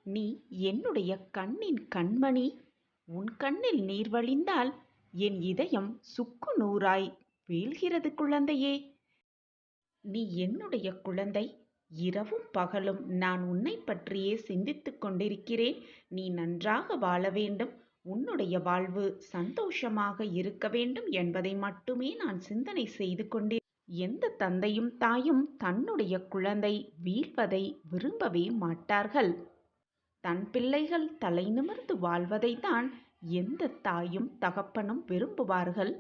நீ என்னுடைய கண்ணின் கண்மணி. உன் கண்ணில் நீர் வழிந்தால் என் இதயம் சுக்கு நூறாய் வீழ்கிறது குழந்தையே. நீ என்னுடைய குழந்தை. இரவும் பகலும் நான் உன்னை பற்றியே சிந்தித்துக் கொண்டிருக்கிறேன். நீ நன்றாக வாழ வேண்டும், உன்னுடைய வாழ்வு சந்தோஷமாக இருக்க வேண்டும் என்பதை மட்டுமே நான் சிந்தனை செய்து கொண்டே. எந்த தந்தையும் தாயும் தன்னுடைய குழந்தை வீழ்வதை விரும்பவே மாட்டார்கள். தன் பிள்ளைகள் தலை நிமிர்ந்து வாழ்வதைத்தான் எந்த தாயும் தகப்பனும் விரும்புவார்கள்.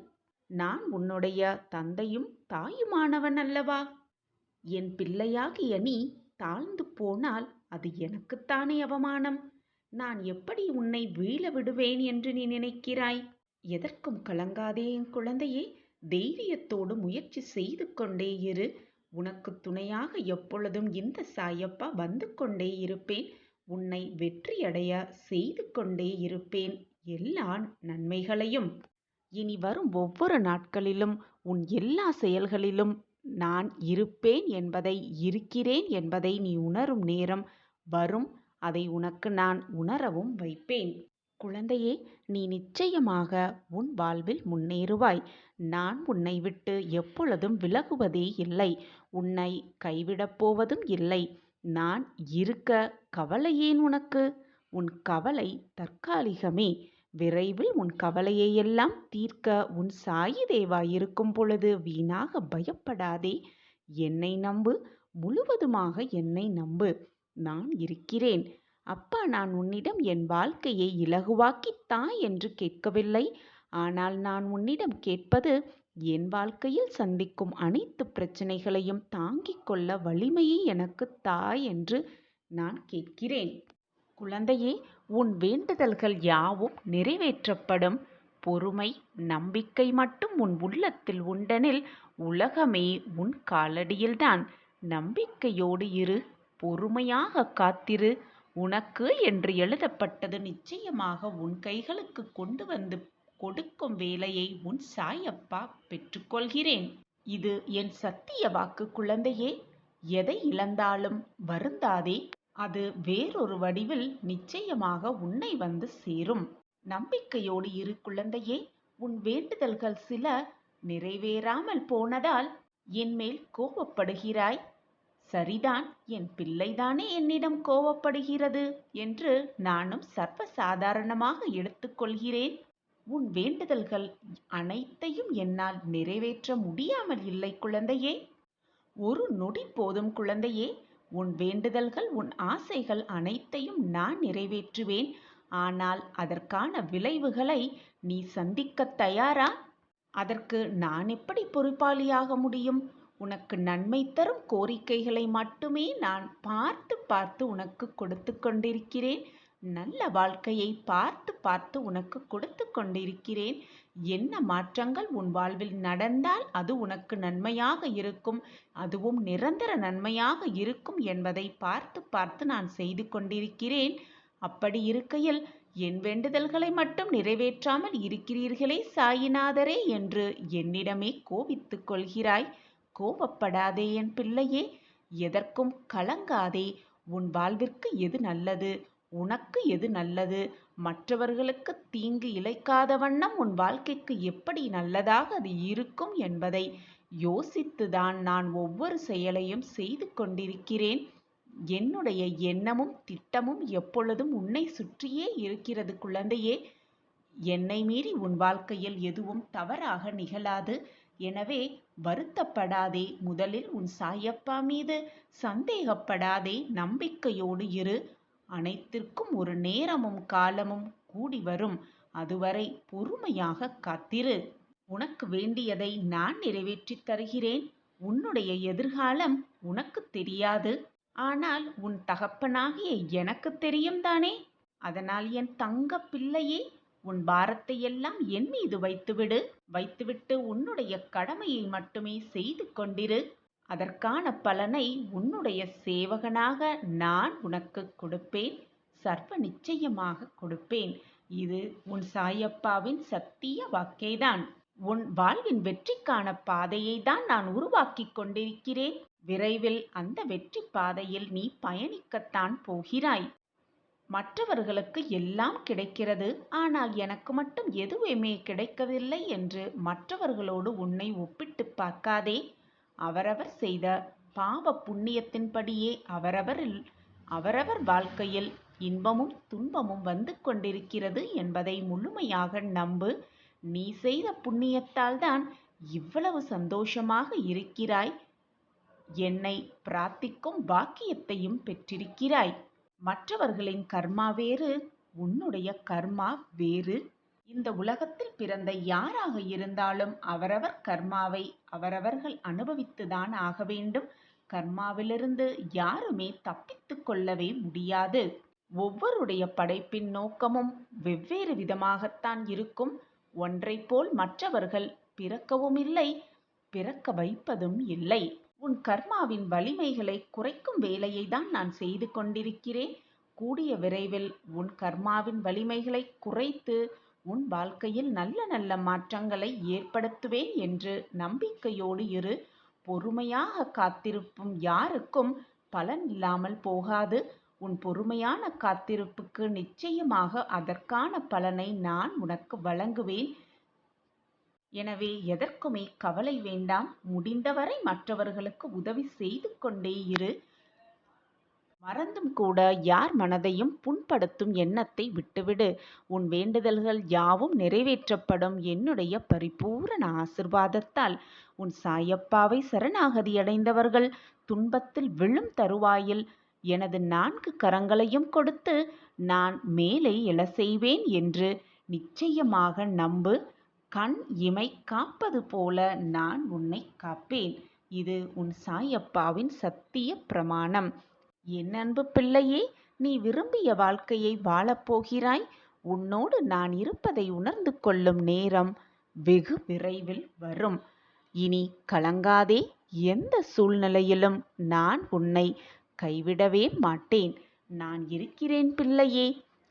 நான் உன்னுடைய தந்தையும் தாயுமானவன் அல்லவா? என் பிள்ளையாகிய நீ தாழ்ந்து போனால் அது எனக்குத்தானே அவமானம். நான் எப்படி உன்னை வீழ விடுவேன் என்று நீ நினைக்கிறாய்? எதற்கும் கலங்காதே என் குழந்தையே. தைரியத்தோடு முயற்சி செய்து கொண்டே இரு. உனக்கு துணையாக எப்பொழுதும் இந்த சாயப்பா வந்து கொண்டே இருப்பேன். உன்னை வெற்றியடைய செய்து கொண்டே இருப்பேன் எல்லா நன்மைகளையும். இனி வரும் ஒவ்வொரு நாட்களிலும் உன் எல்லா செயல்களிலும் நான் இருப்பேன் என்பதை, இருக்கிறேன் என்பதை நீ உணரும் நேரம் வரும். அதை உனக்கு நான் உணரவும் வைப்பேன். குழந்தையே, நீ நிச்சயமாக உன் வாழ்வில் முன்னேறுவாய். நான் உன்னை விட்டு எப்பொழுதும் விலகுவதே இல்லை. உன்னை கைவிடப் போவதும் இல்லை. நான் இருக்க கவலை ஏன் உனக்கு? உன் கவலை தற்காலிகமே. விரைவில் உன் கவலையை எல்லாம் தீர்க்க உன் சாயி தேவா இருக்கும் பொழுது வீணாக பயப்படாதே. என்னை நம்பு, முழுவதுமாக என்னை நம்பு. நான் இருக்கிறேன். அப்பா, நான் உன்னிடம் என் வாழ்க்கையை இலகுவாக்கித் தா என்று கேட்கவில்லை. ஆனால் நான் உன்னிடம் கேட்பது, என் வாழ்க்கையில் சந்திக்கும் அனைத்து பிரச்சனைகளையும் தாங்கிக் கொள்ள வலிமையை எனக்கு தா என்று நான் கேட்கிறேன். குழந்தையே, உன் வேண்டுதல்கள் யாவும் நிறைவேற்றப்படும். பொறுமை, நம்பிக்கை மட்டும் உன் உள்ளத்தில் உண்டெனில் உலகமே உன் காலடியில்தான். நம்பிக்கையோடு இரு, பொறுமையாக காத்திரு. உனக்கு என்று எழுதப்பட்டது நிச்சயமாக உன் கைகளுக்கு கொண்டு வந்து கொடுக்கும் வேலையை உன் சாயப்பா பெற்றுக்கொள்கிறேன். இது என் சத்திய வாக்கு குழந்தையே. எதை இழந்தாலும் வருந்தாதே. அது வேறொரு வடிவில் நிச்சயமாக உன்னை வந்து சேரும். நம்பிக்கையோடு இரு குழந்தையே. உன் வேண்டுதல்கள் சில நிறைவேறாமல் போனதால் என்மேல் கோபப்படுகிறாய். சரிதான், என் பிள்ளைதானே என்னிடம் கோபப்படுகிறது என்று நானும் சர்வசாதாரணமாக எடுத்துக்கொள்கிறேன். உன் வேண்டுதல்கள் அனைத்தையும் என்னால் நிறைவேற்ற முடியாமல் இல்லை குழந்தையே. ஒரு நொடி போதும் குழந்தையே. உன் வேண்டுதல்கள், உன் ஆசைகள் அனைத்தையும் நான் நிறைவேற்றுவேன். ஆனால் அதற்கான விளைவுகளை நீ சந்திக்க தயாரா? அதற்கு நான் எப்படி பொறுப்பாளியாக முடியும்? உனக்கு நன்மை தரும் கோரிக்கைகளை மட்டுமே நான் பார்த்து பார்த்து உனக்கு கொடுத்து கொண்டிருக்கிறேன். நல்ல வாழ்க்கையை பார்த்து பார்த்து உனக்கு கொடுத்து கொண்டிருக்கிறேன். என்ன மாற்றங்கள் உன் வாழ்வில் நடந்தால் அது உனக்கு நன்மையாக இருக்கும், அதுவும் நிரந்தர நன்மையாக இருக்கும் என்பதை பார்த்து பார்த்து நான் செய்து கொண்டிருக்கிறேன். அப்படி இருக்கையில் என் வேண்டுதல்களை மட்டும் நிறைவேற்றாமல் இருக்கிறீர்களே சாயிநாதரே என்று என்னிடமே கோபித்துக் கொள்கிறாய். கோபப்படாதே என் பிள்ளையே. எதற்கும் கலங்காதே. உன் வாழ்விற்கு எது நல்லது, உனக்கு எது நல்லது, மற்றவர்களுக்கு தீங்கு இழைக்காத வண்ணம் உன் வாழ்க்கைக்கு எப்படி நல்லதாக அது இருக்கும் என்பதை யோசித்துதான் நான் ஒவ்வொரு செயலையும் செய்து கொண்டிருக்கிறேன். என்னுடைய எண்ணமும் திட்டமும் எப்பொழுதும் உன்னை சுற்றியே இருக்கிறது குழந்தையே. என்னை மீறி உன் வாழ்க்கையில் எதுவும் தவறாக நிகழாது. எனவே வருத்தப்படாதே. முதலில் உன் சாயப்பா மீது சந்தேகப்படாதே. நம்பிக்கையோடு இரு. அனைத்திற்கும் ஒரு நேரமும் காலமும் கூடி வரும். அதுவரை பொறுமையாக காத்திரு. உனக்கு வேண்டியதை நான் நிறைவேற்றித் தருகிறேன். உன்னுடைய எதிர்காலம் உனக்கு தெரியாது. ஆனால் உன் தகப்பனாகிய எனக்கு தெரியும் தானே. அதனால் என் தங்க பிள்ளையே, உன் பாரத்தை எல்லாம் என் மீது வைத்துவிட்டு உன்னுடைய கடமையை மட்டுமே செய்து கொண்டிரு. அதற்கான பலனை உன்னுடைய சேவகனாக நான் உனக்கு கொடுப்பேன். சர்வ நிச்சயமாக கொடுப்பேன். இது உன் சாயப்பாவின் சத்திய வாக்கேதான். உன் வாழ்வின் வெற்றிக்கான பாதையை தான் நான் உருவாக்கி கொண்டிருக்கிறேன். விரைவில் அந்த வெற்றி பாதையில் நீ பயணிக்கத்தான் போகிறாய். மற்றவர்களுக்கு எல்லாம் கிடைக்கிறது, ஆனால் எனக்கு மட்டும் எதுவுமே கிடைக்கவில்லை என்று மற்றவர்களோடு உன்னை ஒப்பிட்டு பார்க்காதே. அவரவர் செய்த பாவ புண்ணியத்தின்படியே அவரவர் வாழ்க்கையில் இன்பமும் துன்பமும் வந்து கொண்டிருக்கிறது என்பதை முழுமையாக நம்பு. நீ செய்த புண்ணியத்தால் தான் இவ்வளவு சந்தோஷமாக இருக்கிறாய். என்னை பிரார்த்திக்கும் பாக்கியத்தையும் பெற்றிருக்கிறாய். மற்றவர்களின் கர்மா வேறு, உன்னுடைய கர்மா வேறு. இந்த உலகத்தில் பிறந்த யாராக இருந்தாலும் அவரவர் கர்மாவை அவரவர்கள் அனுபவித்துதான் ஆக வேண்டும். கர்மாவிலிருந்து யாருமே தப்பித்து கொள்ளவே முடியாது. ஒவ்வொருடைய படைப்பின் நோக்கமும் வெவ்வேறு விதமாகத்தான் இருக்கும். ஒன்றை போல் மற்றவர்கள் பிறக்கவும் இல்லை, பிறக்க வைப்பதும் இல்லை. உன் கர்மாவின் வலிமைகளை குறைக்கும் வேலையை தான் நான் செய்து கொண்டிருக்கிறேன். கூடிய விரைவில் உன் கர்மாவின் வலிமைகளை குறைத்து உன் வாழ்க்கையில் நல்ல நல்ல மாற்றங்களை ஏற்படுத்துவேன் என்று நம்பிக்கையோடு இரு. பொறுமையாக காத்திருப்பும் யாருக்கும் பலன் இல்லாமல் போகாது. உன் பொறுமையான காத்திருப்புக்கு நிச்சயமாக அதற்கான பலனை நான் உனக்கு வழங்குவேன். எனவே எதற்குமே கவலை வேண்டாம். முடிந்தவரை மற்றவர்களுக்கு உதவி செய்து கொண்டே இரு. மறந்தும் கூட யார் மனதையும் புண்படுத்தும் எண்ணத்தை விட்டுவிடு. உன் வேண்டுதல்கள் யாவும் நிறைவேற்றப்படும் என்னுடைய பரிபூரண ஆசிர்வாதத்தால். உன் சாயப்பாவை சரணாகதி அடைந்தவர்கள் துன்பத்தில் விழும் தருவாயில் எனது 4 கரங்களையும் கொடுத்து நான் மேலே எழ செய்வேன் என்று நிச்சயமாக நம்பு. கண் இமை காப்பது போல நான் உன்னை காப்பேன். இது உன் சாயப்பாவின் சத்திய பிரமாணம். என் அன்பு பிள்ளையே, நீ விரும்பிய வாழ்க்கையை வாழப்போகிறாய். உன்னோடு நான் இருப்பதை உணர்ந்து கொள்ளும் நேரம் வெகு விரைவில் வரும். இனி கலங்காதே. எந்த சூழ்நிலையிலும் நான் உன்னை கைவிடவே மாட்டேன். நான் இருக்கிறேன் பிள்ளையே.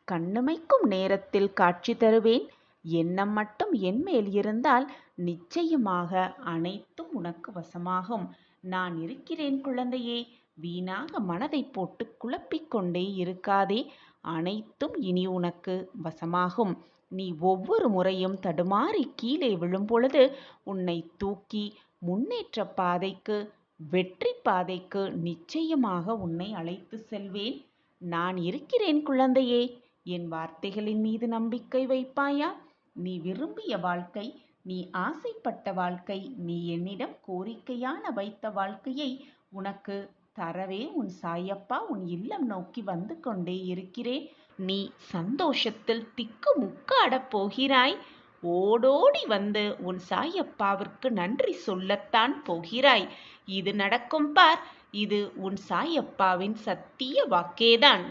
கண்ணுமைக்கும் நேரத்தில் காட்சி தருவேன். எண்ணம் மட்டும் என்மேல் இருந்தால் நிச்சயமாக அனைத்தும் உனக்கு வசமாகும். நான் இருக்கிறேன் குழந்தையே. வீணாக மனதை போட்டு குழப்பிக்கொண்டே இருக்காதே. அனைத்தும் இனி உனக்கு வசமாகும். நீ ஒவ்வொரு முறையும் தடுமாறி கீழே விழும் பொழுது உன்னை தூக்கி முன்னேற்ற பாதைக்கு, வெற்றி பாதைக்கு நிச்சயமாக உன்னை அழைத்து செல்வேன். நான் இருக்கிறேன் குழந்தையே. என் வார்த்தைகளின் மீது நம்பிக்கை வைப்பாயா? நீ விரும்பிய வாழ்க்கை, நீ ஆசைப்பட்ட வாழ்க்கை, நீ என்னிடம் கோரிக்கையான வைத்த வாழ்க்கையை உனக்கு தரவே உன் சாயப்பா உன் இல்லம் நோக்கி வந்து கொண்டே இருக்கிறேன். நீ சந்தோஷத்தில் திக்கு முக்காடப் போகிறாய். ஓடோடி வந்து உன் சாயப்பாவிற்கு நன்றி சொல்லத்தான் போகிறாய். இது நடக்கும் பார். இது உன் சாயப்பாவின் சத்திய வாக்கேதான்.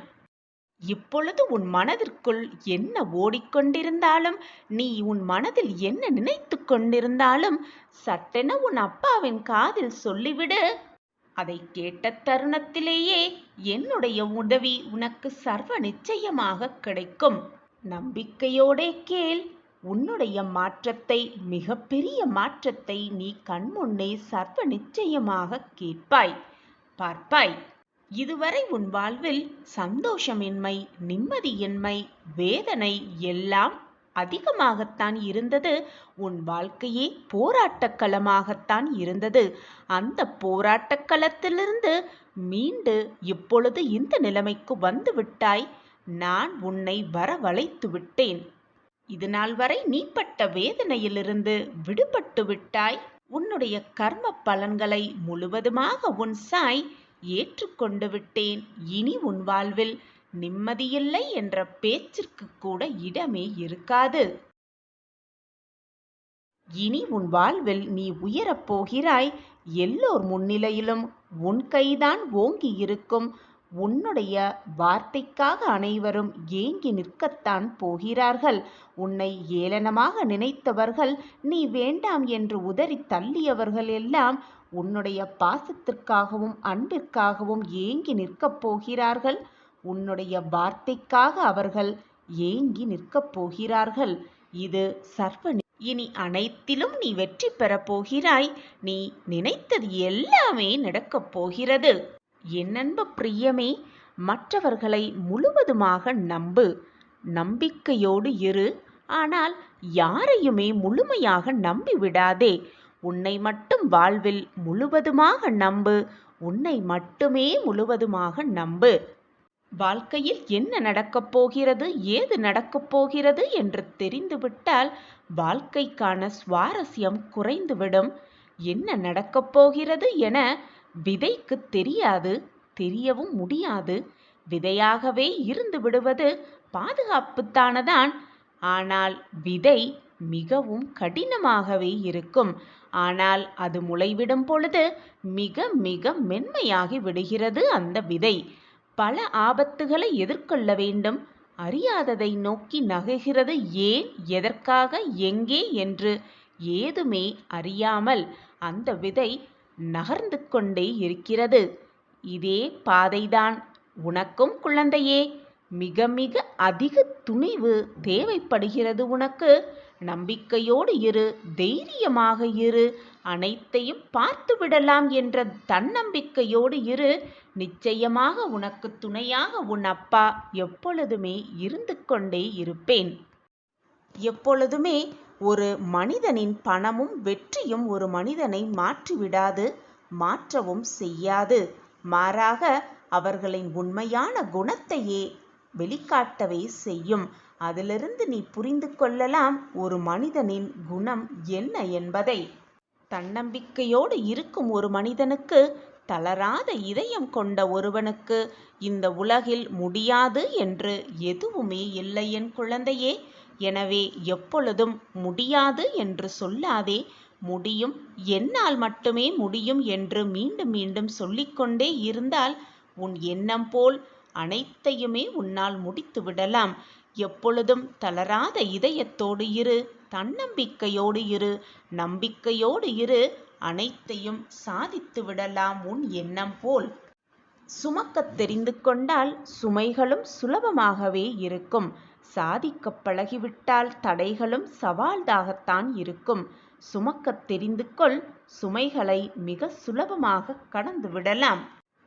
இப்பொழுது உன் மனதிற்குள் என்ன ஓடிக்கொண்டிருந்தாலும், நீ உன் மனதில் என்ன நினைத்து கொண்டிருந்தாலும் சட்டென உன் அப்பாவின் காதில் சொல்லிவிடு. அதை கேட்ட தருணத்திலேயே என்னுடைய உதவி உனக்கு சர்வ நிச்சயமாக கிடைக்கும். நம்பிக்கையோடே கேள். உன்னுடைய மாற்றத்தை, மிகப்பெரிய மாற்றத்தை நீ கண்முன்னே சர்வ நிச்சயமாக கேட்பாய், பார்ப்பாய். இதுவரை உன் வாழ்வில் சந்தோஷமின்மை, நிம்மதியின்மை, வேதனை எல்லாம் அதிகமாகத்தான் இருந்தது. உன் வாழ்க்கையே போராட்டக் களமாகத்தான் இருந்தது. அந்த போராட்டக் களத்திலிருந்து மீண்டு இப்பொழுது இந்த நிலைமைக்கு வந்து விட்டாய். நான் உன்னை வரவழைத்து விட்டேன். இது நாள் வரை நீ பட்ட வேதனையிலிருந்து விடுபட்டு விட்டாய். உன்னுடைய கர்ம பலன்களை முழுவதுமாக உன் சாய் ஏற்றுக்கொண்டு விட்டேன். இனி உன் வாழ்வில் நிம்மதியில்லை என்ற பேச்சிற்கு கூட இடமே இருக்காது. இனி உன் வாழ்வில் நீ உயரப் போகிறாய். எல்லோர் முன்னிலையிலும் உன் கைதான் ஓங்கி இருக்கும். உன்னுடைய வார்த்தைக்காக அனைவரும் ஏங்கி நிற்கத்தான் போகிறார்கள். உன்னை ஏளனமாக நினைத்தவர்கள், நீ வேண்டாம் என்று உதறி தள்ளியவர்கள் எல்லாம் உன்னுடைய பாசத்திற்காகவும் அன்பிற்காகவும் ஏங்கி நிற்கப் போகிறார்கள். உன்னுடைய வார்த்தைக்காக அவர்கள் ஏங்கி நிற்கப் போகிறார்கள். இது சர்வ இனி அனைத்திலும் நீ வெற்றி பெறப் போகிறாய். நீ நினைத்தது எல்லாமே நடக்கப் போகிறது. என் அன்பு பிரியமே, மற்றவர்களை முழுவதுமாக நம்பு. நம்பிக்கையோடு இரு. ஆனால் யாரையுமே முழுமையாக நம்பிவிடாதே. உன்னை மட்டும் வாழ்வில் முழுவதுமாக நம்பு. உன்னை மட்டுமே முழுவதுமாக நம்பு. வாழ்க்கையில் என்ன நடக்கப் போகிறது, ஏது நடக்கப் போகிறது என்று தெரிந்துவிட்டால் வாழ்க்கைக்கான சுவாரஸ்யம் குறைந்துவிடும். என்ன நடக்கப் போகிறது என விதைக்கு தெரியாது, தெரியவும் முடியாது. விதையாகவே இருந்து விடுவது பாதுகாப்புத்தானதான். ஆனால் விதை மிகவும் கடினமாகவே இருக்கும். ஆனால் அது முளைவிடும் பொழுது மிக மிக மென்மையாகி விடுகிறது அந்த விதை. பல ஆபத்துகளை எதிர்கொள்ள வேண்டும். அறியாததை நோக்கி நகர்கிறது. ஏன், எதற்காக, எங்கே என்று ஏதுமே அறியாமல் அந்த விதை நகர்ந்து கொண்டே இருக்கிறது. இதே பாதைதான் உனக்கும் குழந்தையே. மிக மிக அதிக துணிவு தேவைப்படுகிறது உனக்கு. நம்பிக்கையோடு இரு, தைரியமாக இரு. அனைத்தையும் பார்த்து விடலாம் என்ற தன்னம்பிக்கையோடு இரு. நிச்சயமாக உனக்கு துணையாக உன் அப்பா எப்பொழுதுமே இருந்து கொண்டே இருப்பேன். எப்பொழுதுமே ஒரு மனிதனின் பணமும் வெற்றியும் ஒரு மனிதனை மாற்றிவிடாது, மாற்றவும் செய்யாது. மாறாக அவர்களின் உண்மையான குணத்தையே வெளிக்காட்டவே செய்யும். அதிலிருந்து நீ புரிந்து கொள்ளலாம் ஒரு மனிதனின் குணம் என்ன என்பதை. தன்னம்பிக்கையோடு இருக்கும் ஒரு மனிதனுக்கு, தளராத இதயம் கொண்ட ஒருவனுக்கு இந்த உலகில் முடியாது என்று எதுவுமே இல்லை என் குழந்தையே. எனவே எப்பொழுதும் முடியாது என்று சொல்லாதே. முடியும், என்னால் மட்டுமே முடியும் என்று மீண்டும் மீண்டும் சொல்லிக்கொண்டே இருந்தால் உன் எண்ணம் போல் அனைத்தையுமே உன்னால் முடித்து விடலாம். எப்பொழுதும் தளராத இதயத்தோடு இரு, தன்னம்பிக்கையோடு இரு, நம்பிக்கையோடு இரு. அனைத்தையும் சாதித்து விடலாம் உன் எண்ணம் போல். சுமக்கத் தெரிந்து கொண்டால் சுமைகளும் சுலபமாகவே இருக்கும். சாதிக்க பழகிவிட்டால் தடைகளும் சவால்தாகத்தான் இருக்கும். சுமக்கத் தெரிந்து கொள். சுமைகளை மிக சுலபமாக கடந்து விடலாம்.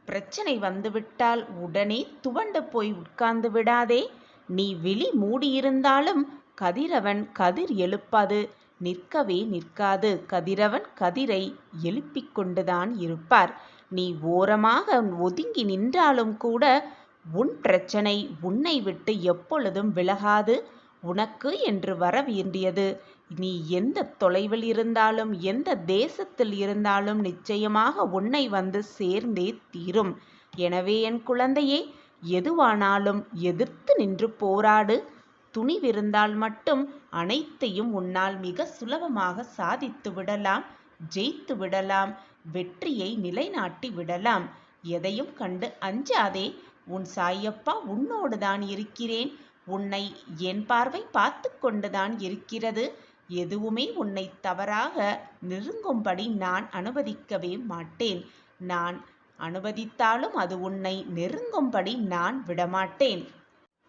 பிரச்சனை வந்துவிட்டால் உடனே துவண்டு போய் உட்கார்ந்து விடாதே. நீ விழி மூடியிருந்தாலும் கதிரவன் கதிர் எழுப்பாது, நிற்கவே நிற்காது. கதிரவன் கதிரை எழுப்பிக் கொண்டுதான் இருப்பார். நீ ஓரமாக ஒதுங்கி நின்றாலும் கூட உன் பிரச்சனை உன்னை விட்டு எப்பொழுதும் விலகாது. உனக்கு என்று வர வேண்டியது நீ எந்த தொலைவில் இருந்தாலும், எந்த தேசத்தில் இருந்தாலும் நிச்சயமாக உன்னை வந்து சேர்ந்தே தீரும். எனவே என் குழந்தையே, எதுவானாலும் எதிர்த்து நின்று போராடு. துணிவிருந்தால் மட்டும் அனைத்தையும் உன்னால் மிக சுலபமாக சாதித்து விடலாம், ஜெயித்து விடலாம், வெற்றியை நிலைநாட்டி விடலாம். எதையும் கண்டு அஞ்சாதே. உன் சாயப்பா உன்னோடு தான் இருக்கிறேன். உன்னை என் பார்வை பார்த்து கொண்டுதான் இருக்கிறது. எதுவுமே உன்னை தவறாக நெருங்கும்படி நான் அனுமதிக்கவே மாட்டேன். நான் அனுமதித்தாலும் அது உன்னை நெருங்கும்படி நான் விடமாட்டேன்.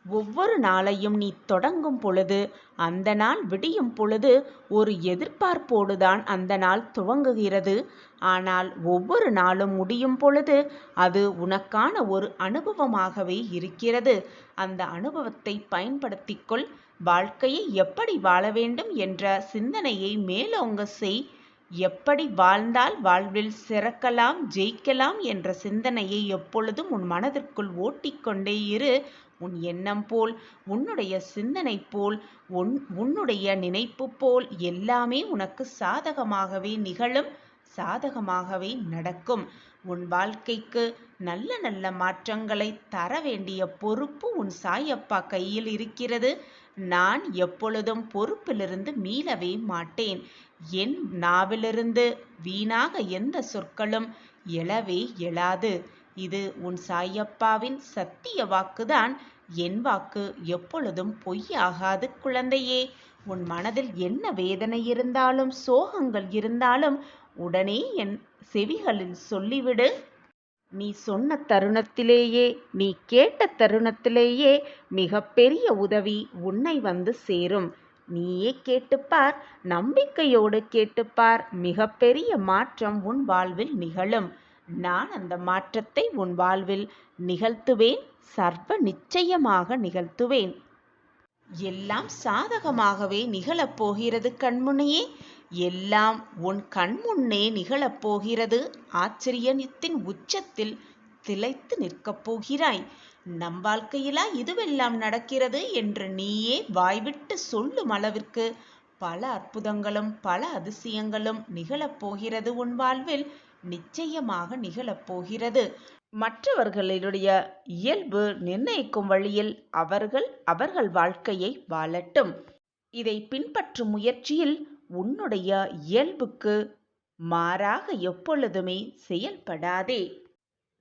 ஒவ்வொரு நாளையும் நீ தொடங்கும் பொழுது, அந்த நாள் விடியும் பொழுது ஒரு எதிர்பார்ப்போடுதான் அந்த நாள் துவங்குகிறது. ஆனால் ஒவ்வொரு நாளும் முடியும் பொழுது அது உனக்கான ஒரு அனுபவமாகவே இருக்கிறது. அந்த அனுபவத்தை பயன்படுத்திக்கொள். வாழ்க்கையை எப்படி வாழ வேண்டும் என்ற சிந்தனையை மேலோங்க செய். எப்படி வாழ்ந்தால் வாழ்வில் சிறக்கலாம், ஜெயிக்கலாம் என்ற சிந்தனையை எப்பொழுதும் உன் மனதிற்குள் ஓட்டிக்கொண்டே இரு. உன் எண்ணம் போல், உன்னுடைய சிந்தனை போல், உன்னுடைய நினைப்பு போல் எல்லாமே உனக்கு சாதகமாகவே நிகழும், சாதகமாகவே நடக்கும். உன் வாழ்க்கைக்கு நல்ல நல்ல மாற்றங்களை தர வேண்டிய பொறுப்பு உன் சாயப்பா கையில் இருக்கிறது. நான் எப்பொழுதும் பொறுப்பிலிருந்து மீளவே மாட்டேன். என் நாவிலிருந்து வீணாக எந்த சொற்களும் எழவே எழாது. இது உன் சாயப்பாவின் சத்திய வாக்குதான். என் வாக்கு எப்பொழுதும் பொய்யாகாது குழந்தையே. உன் மனதில் என்ன வேதனை இருந்தாலும், சோகங்கள் இருந்தாலும் உடனே என் செவிகளில் சொல்லிவிடு. நீ சொன்ன தருணத்திலேயே, நீ கேட்ட தருணத்திலேயே மிகப்பெரிய உதவி உன்னை வந்து சேரும். நீயே கேட்டுப்பார், நம்பிக்கையோடு கேட்டுப்பார். மிகப்பெரிய மாற்றம் உன் வாழ்வில் நிகழும். நான் அந்த மாற்றத்தை உன் வாழ்வில் நிகழ்த்துவேன், சர்வ நிச்சயமாக நிகழ்த்துவேன். எல்லாம் சாதகமாகவே நிகழப்போகிறது கண்முனையே. எல்லாம் உன் கண்முன்னே நிகழப்போகிறது. ஆச்சரியத்தின் உச்சத்தில் திளைத்து நிற்கப் போகிறாய். நம் வாழ்க்கையிலா இதுவெல்லாம் நடக்கிறது என்று நீயே வாய்விட்டு சொல்லும் அளவிற்கு பல அற்புதங்களும் பல அதிசயங்களும் நிகழப்போகிறது. உன் வாழ்வில் நிச்சயமாக நிகழப்போகிறது. மற்றவர்களுடைய இயல்பு நிர்ணயிக்கும் வழியில் அவர்கள் வாழ்க்கையை வாழட்டும். இதை பின்பற்றும் முயற்சியில் உன்னுடைய இயல்புக்கு மாறாக எப்பொழுதுமே செயல்படாதே.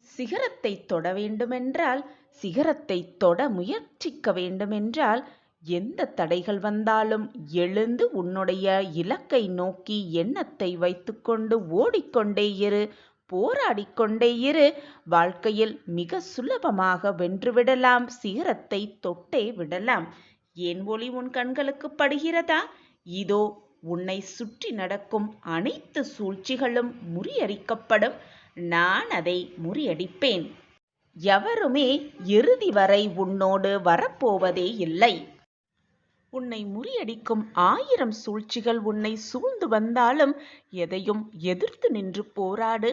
சிகரத்தை தொட வேண்டுமென்றால், சிகரத்தை தொட முயற்சிக்க வேண்டுமென்றால், எந்த தடைகள் வந்தாலும் எழுந்து உன்னுடைய இலக்கை நோக்கி எண்ணத்தை வைத்துக்கொண்டு ஓடிக்கொண்டே இரு, போராடிக்கொண்டே இரு. வாழ்க்கையில் மிக சுலபமாக வென்றுவிடலாம். சிகரத்தை தொட்டே விடலாம். ஏன் ஒளி உன் கண்களுக்கு படுகிறதா? இதோ உன்னை சுற்றி நடக்கும் அனைத்து சூழ்ச்சிகளும் முறியடிக்கப்படும். நான் அதை முறியடிப்பேன். எவருமே இறுதி வரை உன்னோடு வரப்போவதே இல்லை. உன்னை முறியடிக்கும் 1000 சூழ்ச்சிகள் உன்னை சூழ்ந்து வந்தாலும் எதையும் எதிர்த்து நின்று போராடு.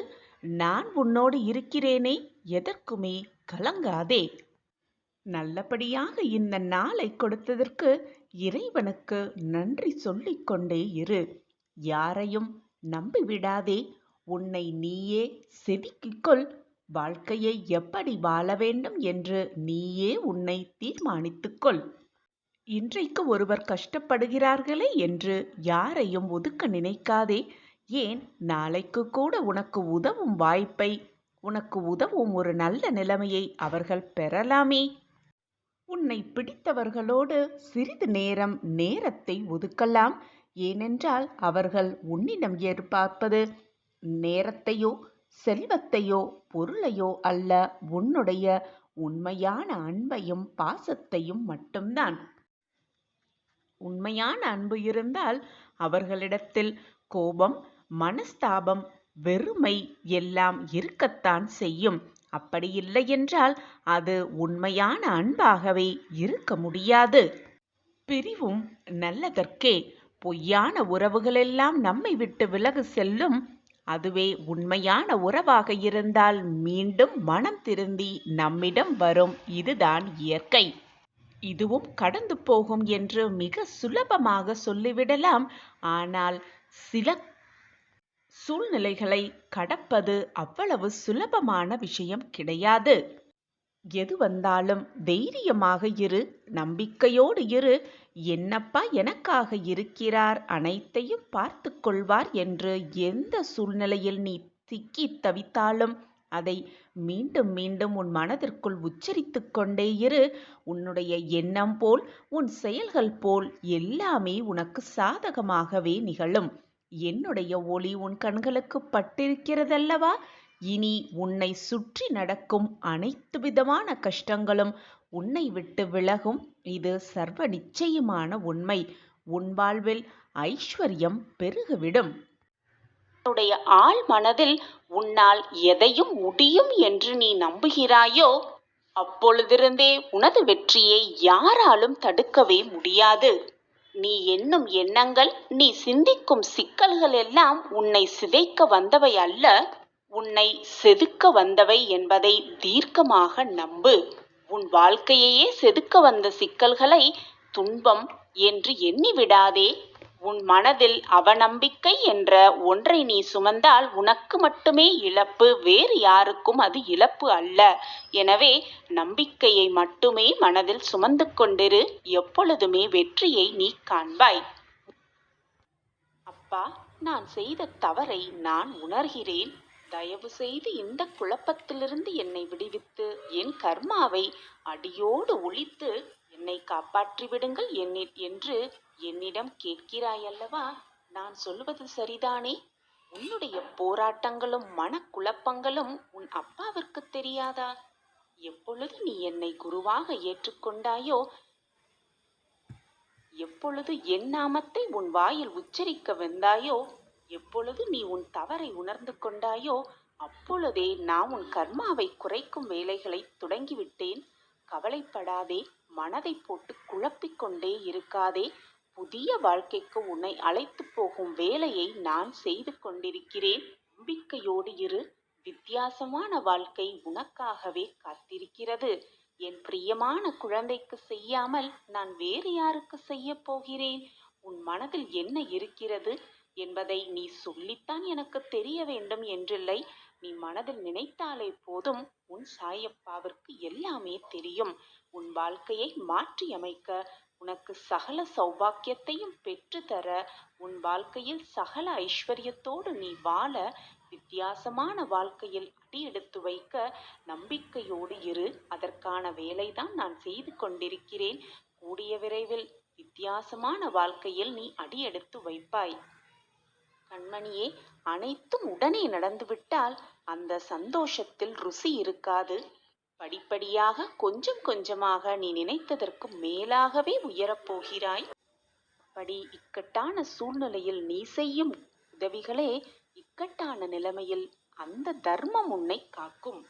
நான் உன்னோடு இருக்கிறேனே, எதற்குமே கலங்காதே. நல்லபடியாக இந்த நாளை கொடுத்ததற்கு இறைவனுக்கு நன்றி சொல்லிக்கொண்டே இரு. யாரையும் நம்பிவிடாதே. உன்னை நீயே செதுக்கிக்கொள். வாழ்க்கையை எப்படி வாழ வேண்டும் என்று நீயே உன்னை தீர்மானித்துக்கொள். இன்றைக்கு ஒருவர் கஷ்டப்படுகிறார்களே என்று யாரையும் ஒதுக்க நினைக்காதே. ஏன், நாளைக்கு கூட உனக்கு உதவும் வாய்ப்பை, உனக்கு உதவும் ஒரு நல்ல நிலைமையை அவர்கள் பெறலாமே. உன்னை பிடித்தவர்களோடு சிறிது நேரத்தை ஒதுக்கலாம். ஏனென்றால் அவர்கள் உன்னிடம் எதிர்பார்ப்பது நேரத்தையோ செல்வத்தையோ பொருளையோ அல்ல, உன்னுடைய உண்மையான அன்பையும் பாசத்தையும் மட்டும்தான். உண்மையான அன்பு இருந்தால் அவர்களிடத்தில் கோபம், மனஸ்தாபம், வெறுமை எல்லாம் இருக்கத்தான் செய்யும். அப்படி இல்லை என்றால் அது உண்மையான அன்பாகவே இருக்க முடியாது. பிரிவும் நல்லதற்கே. பொய்யான உறவுகளெல்லாம் நம்மை விட்டு விலகு செல்லும். அதுவே உண்மையான உறவாக இருந்தால் மீண்டும் மனம் திருந்தி நம்மிடம் வரும். இதுதான் இயற்கை. இதுவும் கடந்து போகும் என்று மிக சுலபமாக சொல்லிவிடலாம். ஆனால் சில சூழ்நிலைகளை கடப்பது அவ்வளவு சுலபமான விஷயம் கிடையாது. எது வந்தாலும் தைரியமாக இரு, நம்பிக்கையோடு இரு. என்னப்பா எனக்காக இருக்கிறார், அனைத்தையும் பார்த்து கொள்வார் என்று எந்த சூழ்நிலையில் நீ சிக்கி தவித்தாலும் அதை மீண்டும் மீண்டும் உன் மனதிற்குள் உச்சரித்து கொண்டே இரு. உன்னுடைய எண்ணம் போல், உன் செயல்கள் போல் எல்லாமே உனக்கு சாதகமாகவே நிகழும். என்னுடைய ஒளி உன் கண்களுக்கு பட்டிருக்கிறதல்லவா? இனி உன்னை சுற்றி நடக்கும் அனைத்து விதமான கஷ்டங்களும் உன்னை விட்டு விலகும். இது சர்வ நிச்சயமான உண்மை. உன் வாழ்வில் ஐஸ்வர்யம் பெருகிவிடும். உன்னுடைய ஆழ் மனதில் உன்னால் எதையும் முடியும் என்று நீ நம்புகிறாயோ, அப்பொழுதிருந்தே உனது வெற்றியை யாராலும் தடுக்கவே முடியாது. நீ எண்ணும் எண்ணங்கள், நீ சிந்திக்கும் சிக்கல்கள் எல்லாம் உன்னை சிதைக்க வந்தவை அல்ல, உன்னை செதுக்க வந்தவை என்பதை தீர்க்கமாக நம்பு. உன் வாழ்க்கையையே செதுக்க வந்த சிக்கல்களை துன்பம் என்று எண்ணிவிடாதே. உன் மனதில் அவநம்பிக்கை என்ற ஒன்றை நீ சுமந்தால் உனக்கு மட்டுமே இழப்பு, வேறு யாருக்கும் அது இழப்பு அல்ல. எனவே நம்பிக்கையை மட்டுமே மனதில் சுமந்து கொண்டிரு. எப்பொழுதுமே வெற்றியை நீ காண்பாய். அப்பா, நான் செய்த தவறை நான் உணர்கிறேன். தயவு செய்து இந்த குழப்பத்திலிருந்து என்னை விடுவித்து என் கர்மாவை அடியோடு ஒழித்து என்னை காப்பாற்றி விடுங்கள் என்று என்னிடம் கேட்கிறாயல்லவா? நான் சொல்வது சரிதானே? உன்னுடைய போராட்டங்களும் மனக்குழப்பங்களும் உன் அப்பாவிற்கு தெரியாதா? எப்பொழுது நீ என்னை குருவாக ஏற்றுக்கொண்டாயோ, எப்பொழுது என் நாமத்தை உன் வாயில் உச்சரிக்க வந்தாயோ, எப்பொழுது நீ உன் தவறை உணர்ந்து கொண்டாயோ, அப்பொழுதே நான் உன் கர்மாவை குறைக்கும் வேலைகளை தொடங்கிவிட்டேன். கவலைப்படாதே, மனதை போட்டு குழப்பிக் கொண்டே இருக்காதே. புதிய வாழ்க்கைக்கு உன்னை அழைத்து போகும் வேலையை நான் செய்து கொண்டிருக்கிறேன். நம்பிக்கையோடு இரு. வித்தியாசமான வாழ்க்கை உனக்காகவே காத்திருக்கிறது. என் பிரியமான குழந்தைக்கு செய்யாமல் நான் வேறு யாருக்கு செய்யப் போகிறேன்? உன் மனதில் என்ன இருக்கிறது என்பதை நீ சொல்லித்தான் எனக்கு தெரிய வேண்டும் என்றில்லை. நீ மனதில் நினைத்தாலே போதும், உன் சாயப்பாவிற்கு எல்லாமே தெரியும். உன் வாழ்க்கையை மாற்றியமைக்க, உனக்கு சகல சௌபாக்கியத்தையும் பெற்றுத்தர, உன் வாழ்க்கையில் சகல ஐஸ்வர்யத்தோடு நீ வாழ, வித்தியாசமான வாழ்க்கையில் அடியெடுத்து வைக்க நம்பிக்கையோடு இரு. அதற்கான வேலைதான் நான் செய்து கொண்டிருக்கிறேன். கூடிய விரைவில் வித்தியாசமான வாழ்க்கையில் நீ அடியெடுத்து வைப்பாய். கண்மணியே, அனைத்தும் உடனே நடந்துவிட்டால் அந்த சந்தோஷத்தில் ருசி இருக்காது. படிப்படியாக கொஞ்சம் கொஞ்சமாக நீ நினைத்ததற்கு மேலாகவே உயரப் போகிறாய். அப்படி இக்கட்டான சூழ்நிலையில் நீ செய்யும் உதவிகளே இக்கட்டான நிலைமையில் அந்த தர்மம் உன்னை காக்கும்.